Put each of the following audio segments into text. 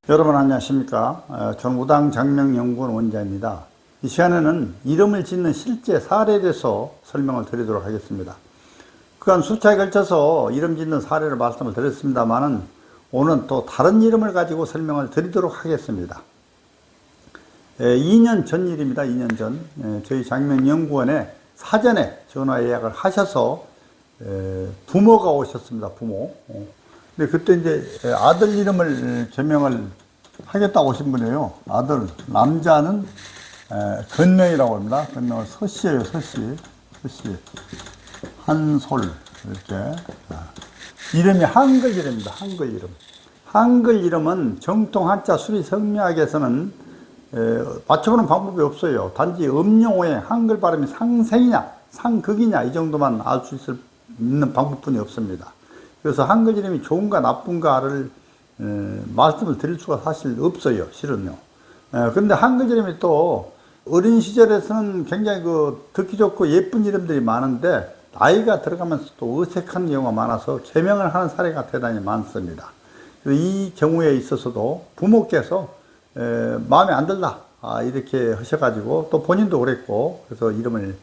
여러분 안녕하십니까. 전 우당장명연구원 원장입니다. 이 시간에는 이름을 짓는 실제 사례에 대해서 설명을 드리도록 하겠습니다. 그간 수차에 걸쳐서 이름 짓는 사례를 말씀을 드렸습니다만은 오늘은 또 다른 이름을 가지고 설명을 드리도록 하겠습니다. 2년 전 일입니다. 2년 전 저희 장명연구원에 사전에 전화 예약을 하셔서 부모가 오셨습니다. 부모. 근데 그때 이제 아들 이름을 제명을 하겠다고 오신 분이에요. 아들, 남자는 건명이라고 합니다. 건명은 서씨예요, 서씨. 서씨. 한솔. 이렇게. 이름이 한글 이름입니다. 한글 이름. 한글 이름은 정통 한자 수리 성미학에서는 맞춰보는 방법이 없어요. 단지 음용어의 한글 발음이 상생이냐, 상극이냐, 이 정도만 알 수 있는 방법뿐이 없습니다. 그래서 한글 이름이 좋은가 나쁜가를 말씀을 드릴 수가 사실 없어요, 실은요. 그런데 한글 이름이 또 어린 시절에서는 굉장히 듣기 좋고 예쁜 이름들이 많은데 나이가 들어가면서 또 어색한 경우가 많아서 제명을 하는 사례가 대단히 많습니다. 이 경우에 있어서도 부모께서 마음에 안 들다 이렇게 하셔가지고 또 본인도 그랬고 그래서 이름을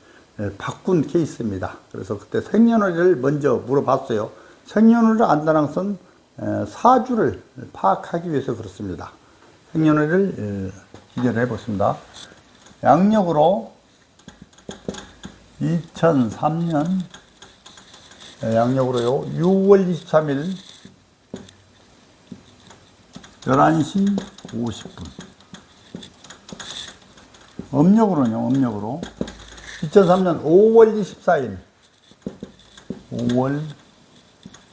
바꾼 케이스입니다. 그래서 그때 생년월일을 먼저 물어봤어요. 생년월일을 안다는 것은 사주를 파악하기 위해서 그렇습니다. 생년월일을 기재를 해보겠습니다. 양력으로 2003년 양력으로요 6월 23일 11시 50분 음력으로는요 음력으로 2003년 5월 24일 5월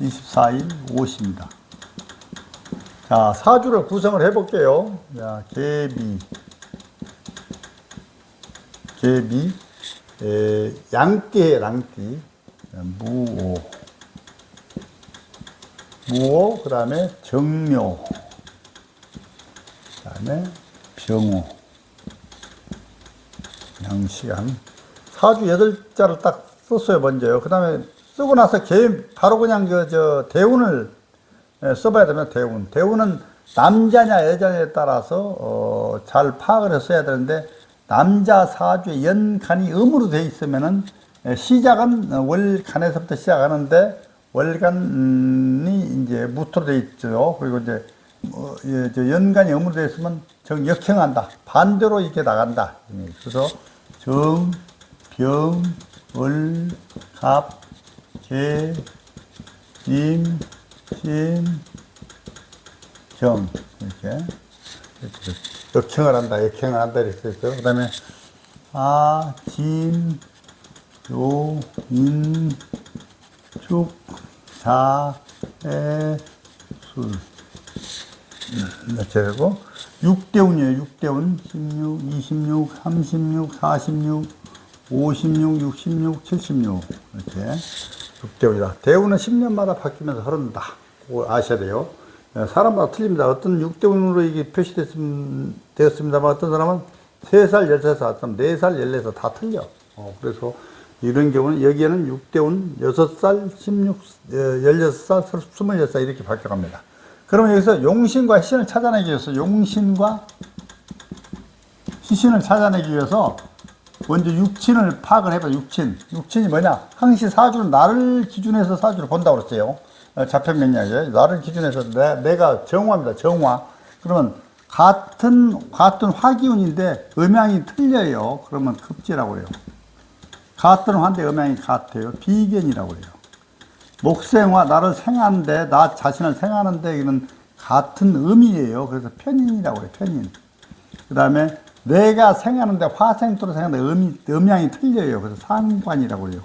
24일 5시입니다. 자, 사주를 구성을 해볼게요. 자, 개비, 양띠에 양띠, 무오, 그 다음에 정묘, 그 다음에 병호, 양시간. 사주 8자를 딱 썼어요, 먼저요. 그 다음에 쓰고 나서 바로 그냥 대운을 써봐야 됩니다. 대운은 남자냐 여자냐에 따라서 잘 파악을 해서 써야 되는데 남자 사주에 연간이 음으로 되어 있으면은 시작은 월간에서부터 시작하는데 월간이 이제 무토로 되어 있죠. 그리고 이제 연간이 음으로 되어 있으면 역행한다. 반대로 이렇게 나간다. 그래서 정, 병, 월, 갑, 개, 임, 신, 경 이렇게 역행을 한다, 역행을 한다 이렇게 있어요. 그 다음에 아, 진, 요, 인, 축, 자, 에, 술 이렇게 되고 6대운이에요. 6대운 16, 26, 36, 46, 56, 66, 76 이렇게 6대운이다. 대운은 10년마다 바뀌면서 흐른다. 그거 아셔야 돼요. 사람마다 틀립니다. 어떤 6대운으로 이게 되었습니다만 어떤 사람은 3살, 16살, 어떤 4살, 14살 다 틀려. 그래서 이런 경우는 여기에는 6대운 6살, 16, 16살, 26살 이렇게 바뀌어갑니다. 그러면 여기서 용신과 희신을 찾아내기 위해서 용신과 희신을 찾아내기 위해서 먼저 육친을 파악을 해봐. 육친이 뭐냐? 항시 사주는 나를 기준해서 사주를 본다고 그랬어요. 자편명리학에 나를 기준해서 내가 정화입니다. 정화. 그러면 같은 화기운인데 음양이 틀려요. 그러면 급지라고 그래요. 같은 화인데 음양이 같아요. 비견이라고 그래요. 목생화, 나를 생하는데 나 자신을 생하는데 이건 같은 음이에요. 그래서 편인이라고 그래요. 편인. 그 다음에 내가 생하는데 화생토로 생하는데 음양이 틀려요. 그래서 상관이라고 그래요.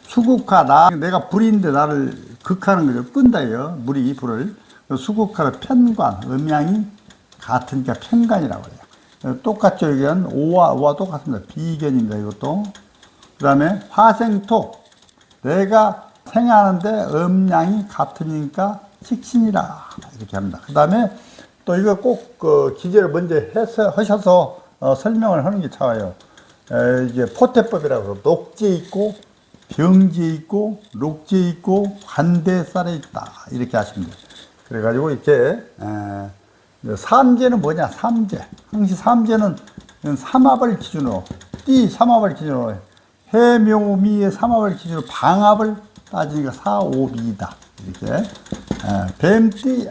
수국화, 내가 불인데 나를 극하는 거죠. 끈다예요. 물이 불을. 수국화를 편관, 음양이 같으니까 편관이라고 그래요. 똑같죠. 여기는 오와 똑같습니다. 비견입니다. 이것도. 그 다음에 화생토, 내가 생하는데 음양이 같으니까 식신이라 이렇게 합니다. 그 다음에 또 이거 꼭 기재를 먼저 하셔서 설명을 하는 게 좋아요. 이게 포태법이라고 해서 녹지에 있고 병지에 있고 녹지에 있고 관대살에 있다 이렇게 하시면 돼요. 그래가지고 이렇게 삼재는 뭐냐? 삼재. 항시 삼재는 삼합을 기준으로, 띠 삼합을 기준으로, 해묘미의 삼합을 기준으로 방합을 따지니까 사오미이다. 이렇게. 뱀띠,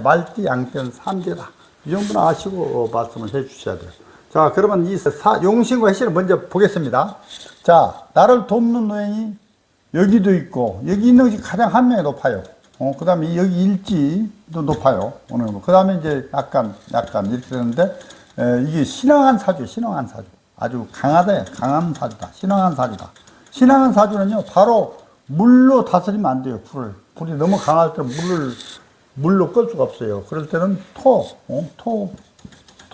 말띠, 양띠는 삼재다. 이 정도는 아시고 말씀을 해 주셔야 돼요. 자, 그러면 이 용신과 해신을 먼저 보겠습니다. 자, 나를 돕는 노행이 여기도 있고, 여기 있는 것이 가장 한 명이 높아요. 그 다음에 여기 일지도 높아요. 그 다음에 이제 약간 이렇게 되는데, 이게 신앙한 사주. 아주 강한 사주다. 신앙한 사주다. 신앙한 사주는요, 바로 물로 다스리면 안 돼요, 불을. 불이 너무 강할 때 물로 끌 수가 없어요. 그럴 때는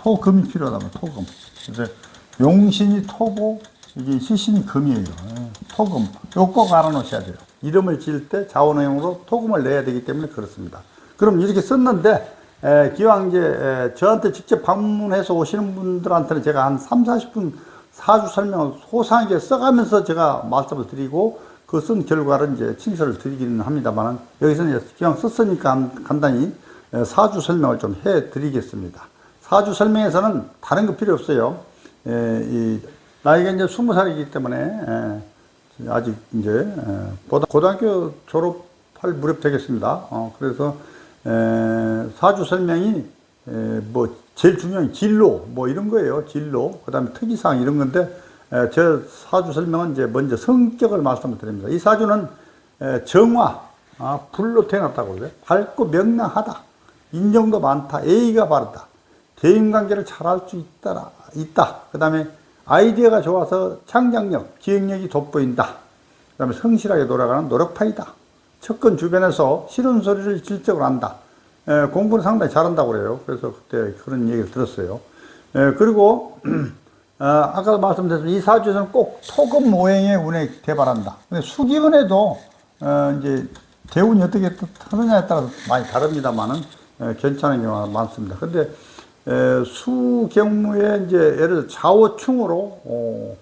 토금이 필요하다면 토금. 그래서 용신이 토고, 이게 시신이 금이에요. 토금. 요거 꼭 알아놓으셔야 돼요. 이름을 지을 때 자원형으로 토금을 내야 되기 때문에 그렇습니다. 그럼 이렇게 썼는데, 기왕 이제, 저한테 직접 방문해서 오시는 분들한테는 제가 한 3, 40분 사주 설명을 소상하게 써가면서 제가 말씀을 드리고, 그 쓴 결과를 이제 친서를 드리기는 합니다만, 여기서는 기왕 썼으니까 간단히 사주 설명을 좀 해 드리겠습니다. 사주 설명에서는 다른 거 필요 없어요. 나이가 이제 20살이기 때문에, 아직 이제, 고등학교 졸업할 무렵 되겠습니다. 그래서, 사주 설명이, 뭐, 제일 중요한 진로, 뭐 이런 거예요. 진로. 그 다음에 특이사항 이런 건데, 저 사주 설명은 이제 먼저 성격을 말씀을 드립니다. 이 사주는, 정화, 불로 태어났다고 그래요. 밝고 명랑하다. 인정도 많다. 예의가 바르다. 대인관계를 잘할 수 있다. 그 다음에 아이디어가 좋아서 창작력, 기획력이 돋보인다. 그 다음에 성실하게 돌아가는 노력파이다. 측근 주변에서 싫은 소리를 질적으로 한다. 공부는 상당히 잘한다고 그래요. 그래서 그때 그런 얘기를 들었어요. 그리고 아까도 말씀드렸지만 이 사주에서는 꼭 토금 오행의 운에 대발한다. 근데 수기운에도 이제 대운이 어떻게 하느냐에 따라서 많이 다릅니다만은 괜찮은 경우가 많습니다. 근데 수 경무에 이제 예를 들어 좌우충으로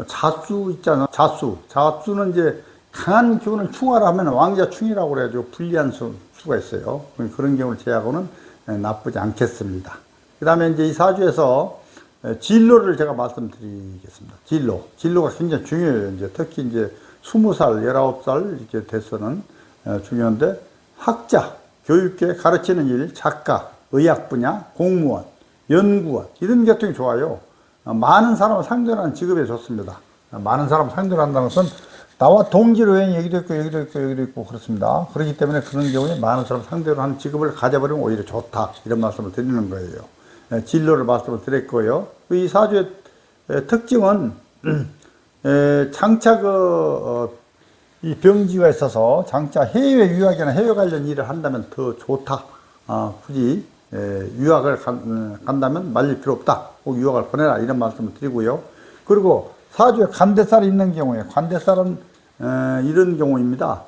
자수 있잖아. 자수는 이제 강한 기운을 충화를 하면 왕자충이라고 그래가지고 불리한 수가 있어요. 그런 경우를 제외하고는 나쁘지 않겠습니다. 그 다음에 이제 이 사주에서 진로를 제가 말씀드리겠습니다. 진로가 굉장히 중요해요. 이제 특히 이제 20살, 19살 이렇게 돼서는 중요한데, 학자, 교육계, 가르치는 일, 작가, 의학 분야, 공무원, 연구원, 이런 계통이 좋아요. 많은 사람을 상대로 하는 직업에 좋습니다. 많은 사람을 상대로 한다는 것은 나와 동지로 여기도 있고 그렇습니다. 그렇기 때문에 그런 경우에 많은 사람을 상대로 하는 직업을 가져버리면 오히려 좋다. 이런 말씀을 드리는 거예요. 진로를 말씀을 드렸고요. 이 사주의 특징은 장차 이 병지가 있어서 장차 해외 유학이나 해외 관련 일을 한다면 더 좋다. 굳이 유학을 간다면 말릴 필요 없다. 꼭 유학을 보내라. 이런 말씀을 드리고요. 그리고 사주에 관대살이 있는 경우에, 관대살은 이런 경우입니다.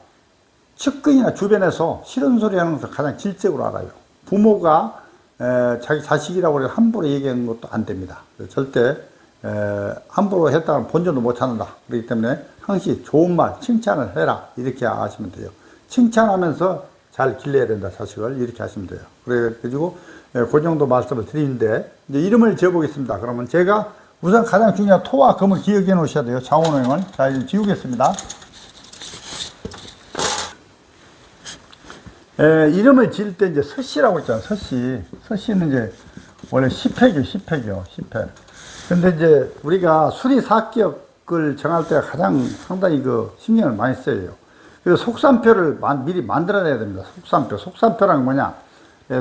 측근이나 주변에서 싫은 소리 하는 것을 가장 질적으로 알아요. 부모가 자기 자식이라고 해서 함부로 얘기하는 것도 안 됩니다. 절대 함부로 했다가 본전도 못 찾는다. 그렇기 때문에 항시 좋은 말, 칭찬을 해라. 이렇게 하시면 돼요. 칭찬하면서 잘 길러야 된다, 자식을. 이렇게 하시면 돼요. 그래가지고 그 정도 말씀을 드리는데, 이제 이름을 지어보겠습니다. 그러면 제가 우선 가장 중요한 토와 금을 기억해 놓으셔야 돼요. 자원오행을. 자, 이제 지우겠습니다. 이름을 지을 때 이제 서씨라고 했잖아요. 서씨는 이제 원래 10회죠. 근데 이제 우리가 수리사격을 정할 때가 가장 상당히 신경을 많이 써요. 그래서 속산표를 미리 만들어내야 됩니다. 속산표란 뭐냐?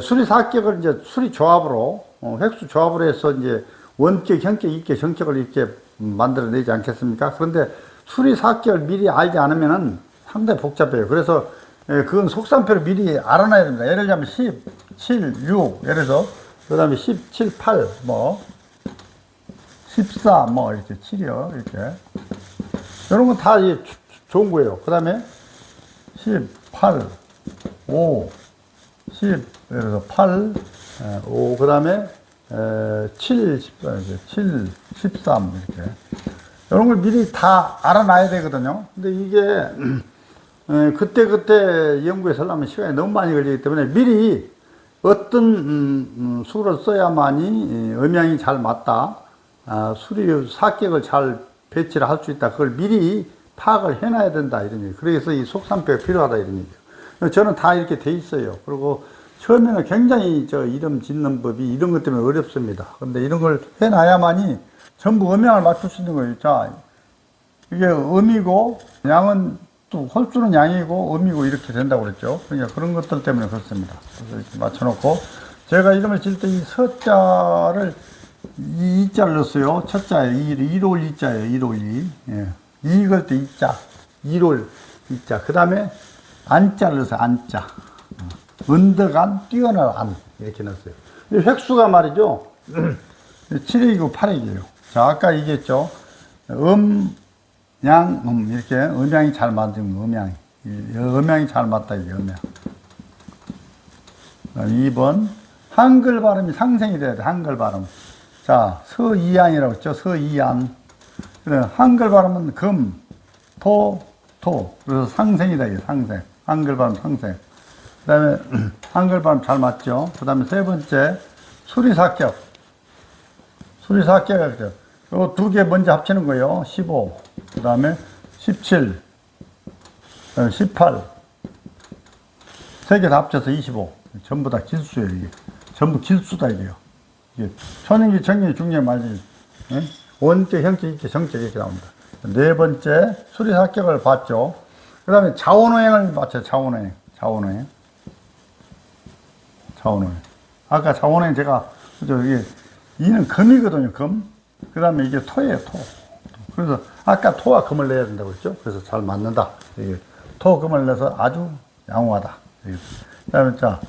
수리사격을 이제 수리조합으로, 획수조합으로 해서 이제 원격, 현격, 입격, 정격을 이렇게 만들어내지 않겠습니까? 그런데 수리사격을 미리 알지 않으면은 상당히 복잡해요. 그래서 그건 속산표를 미리 알아놔야 됩니다. 예를 들면 10, 7, 6, 예를 들어서, 그 다음에 17, 8, 14, 이렇게 7이요, 이렇게. 이런 건 다 좋은 거예요. 그 다음에 18, 5, 10, 예를 들어서 8, 5, 그 다음에 7, 13, 이렇게. 이런 걸 미리 다 알아놔야 되거든요. 근데 이게, 그때 연구해서 하려면 시간이 너무 많이 걸리기 때문에 미리 어떤 수를 써야만이 음양이 잘 맞다, 수리 사격을 잘 배치를 할 수 있다, 그걸 미리 파악을 해놔야 된다 이런 얘기. 그래서 이 속산표가 필요하다 이런 얘기예요. 저는 다 이렇게 돼 있어요. 그리고 처음에는 굉장히 이름 짓는 법이 이런 것 때문에 어렵습니다. 그런데 이런 걸 해놔야만이 전부 음양을 맞출 수 있는 거예요. 자, 이게 음이고 양은 또 홀수는 양이고 음이고 이렇게 된다고 그랬죠. 그러니까 그런 것들 때문에 그렇습니다. 그래서 이렇게 맞춰놓고 제가 이름을 질 때 이 서자를 이자를 넣었어요. 첫자에 1올 이자예요. 1올 2. 예. 이걸 때 이자, 1올 이자. 그 다음에 안자를 넣었어요. 안자. 은덕안, 뛰어난 안 이렇게 넣었어요. 획수가 말이죠. 7액이고 8액이에요. 자, 아까 얘기했죠. 양, 이렇게 음양이 잘 맞은 거, 음양이. 음양이 잘 맞다, 이게 음양. 2번, 한글 발음이 상생이 돼야 돼, 한글 발음. 자, 서이안이라고 했죠, 서이안. 그래, 한글 발음은 금, 토. 그래서 상생이다, 이게 상생. 한글 발음 상생. 그 다음에, 한글 발음 잘 맞죠. 그 다음에 세 번째, 수리사격. 수리사격이죠. 요 두 개 먼저 합치는 거예요. 15. 그 다음에 17, 18. 세 개 다 합쳐서 25. 전부 다 길수예요, 이게. 전부 길수다, 이게요. 이게 초년기, 정년기, 중년기 말지. 예? 원격, 형격, 입격, 정격 이렇게 나옵니다. 네 번째, 수리사격을 봤죠. 그 다음에 자원오행을 봤죠, 자원오행. 아까 자원오행 제가, 그죠, 이게, 이는 금이거든요, 금. 그 다음에 이게 토예요, 토. 그래서 아까 토와 금을 내야 된다고 했죠. 그래서 잘 맞는다. 토, 금을 내서 아주 양호하다. 그 다음에 자,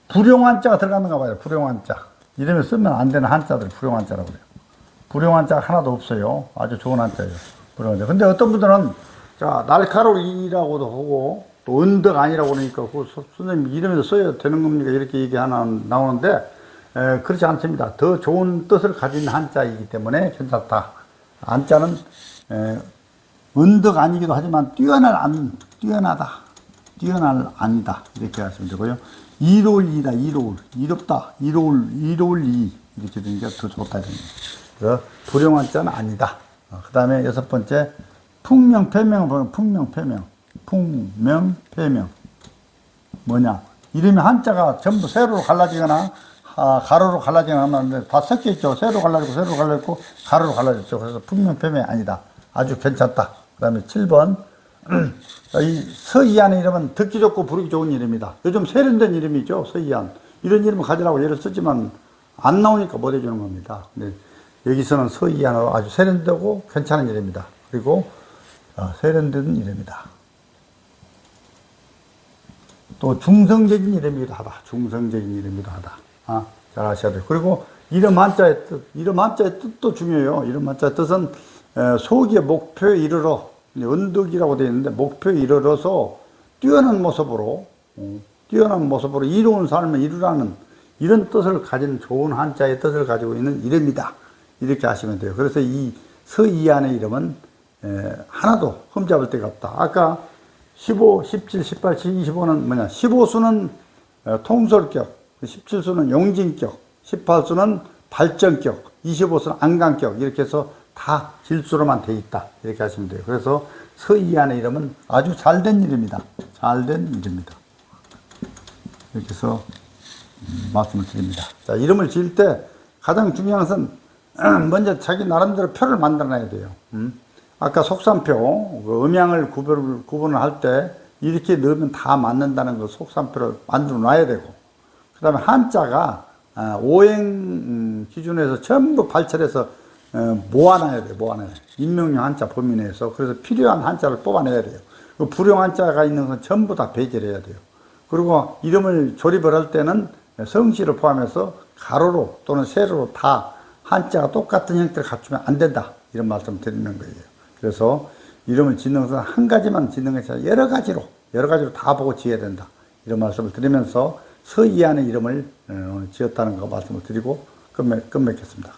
불용한자가 들어갔는가 봐요. 불용한자. 이름에 쓰면 안 되는 한자들 불용한자라고 그래요. 불용한자가 하나도 없어요. 아주 좋은 한자예요. 불용한자. 근데 어떤 분들은 자, 날카로이라고도 하고 또 은덕 아니라고 그러니까 그 선생님 이름에도 써야 되는 겁니까? 이렇게 얘기 하나 나오는데 그렇지 않습니다. 더 좋은 뜻을 가진 한자이기 때문에 괜찮다. 안자는 은덕 아니기도 하지만 뛰어나다, 뛰어날 아니다 이렇게 하시면 되고요. 이로울이다, 이롭다, 이로울 이 이렇게 되니까 더 좋다 이런 거예요. 그래서 불용한자는 아니다. 그 다음에 여섯 번째 풍명패명을 보면 풍명패명 뭐냐? 이름이 한자가 전부 세로로 갈라지거나 가로로 갈라지거나 하는데 다 섞여 있죠. 세로로 갈라지고 가로로 갈라졌죠. 그래서 풍명패명이 아니다. 아주 괜찮다. 그 다음에 7번 이 서이안의 이름은 듣기 좋고 부르기 좋은 이름이다. 요즘 세련된 이름이죠. 서이안. 이런 이름을 가지라고 예를 쓰지만 안 나오니까 못 해주는 겁니다. 근데 여기서는 서이안으로 아주 세련되고 괜찮은 이름이다. 그리고 세련된 이름이다. 또 중성적인 이름이기도 하다. 잘 아셔야 돼요. 그리고 이름 한자의 뜻도 중요해요. 이름 한자의 뜻은 소기의 목표에 이르러, 은덕이라고 되어 있는데 목표에 이르러서 뛰어난 모습으로 이로운 삶을 이루라는 이런 뜻을 가진 좋은 한자의 뜻을 가지고 있는 이름이다. 이렇게 하시면 돼요. 그래서 이 서이안의 이름은 하나도 흠잡을 데가 없다. 아까 15, 17, 18, 25는 뭐냐? 15수는 통솔격, 17수는 용진격, 18수는 발전격, 25수는 안강격 이렇게 해서 다 질수로만 돼 있다. 이렇게 하시면 돼요. 그래서 서이안의 이름은 아주 잘된 이름이다. 이렇게 해서 말씀을 드립니다. 자, 이름을 지을 때 가장 중요한 것은 먼저 자기 나름대로 표를 만들어놔야 돼요. 아까 속산표, 음양을 구분을 할 때 이렇게 넣으면 다 맞는다는 그 속산표를 만들어 놔야 되고, 그 다음에 한자가 오행 기준에서 전부 발췌해서 모아놔야 돼요. 인명용 한자 범위 내에서. 그래서 필요한 한자를 뽑아내야 돼요. 그 불용 한자가 있는 건 전부 다 배제를 해야 돼요. 그리고 이름을 조립을 할 때는 성씨를 포함해서 가로로 또는 세로로 다 한자가 똑같은 형태를 갖추면 안 된다. 이런 말씀 드리는 거예요. 그래서 이름을 짓는 것은 한 가지만 짓는 것이 아니라 여러 가지로 다 보고 지어야 된다. 이런 말씀을 드리면서 서이안의 이름을 지었다는 거 말씀을 드리고 끝맺겠습니다.